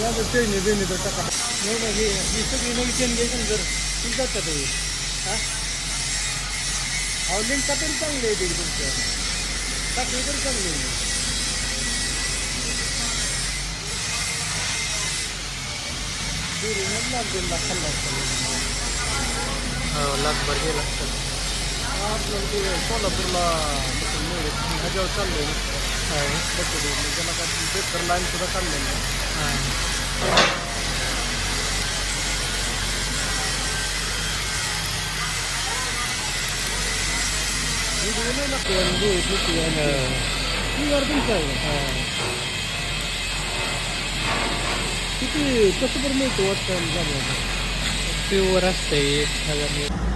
माझं चेन बेने तर टाका नाही ना ही सगळी नवी चेन घ्यायची जर ती जातात हां अहो लिंक तरी चांगली आहे तरी तुमच्या टाकली तरी चांगली आहे लाखभर गेला आपलं ते सोलापूरला ह्याच्यावर चाललंय त्याला काय पेपर लाईन सुद्धा चाललेलं आहे किती कसं बरं मिळतो वाटतं प्युअर असते 1000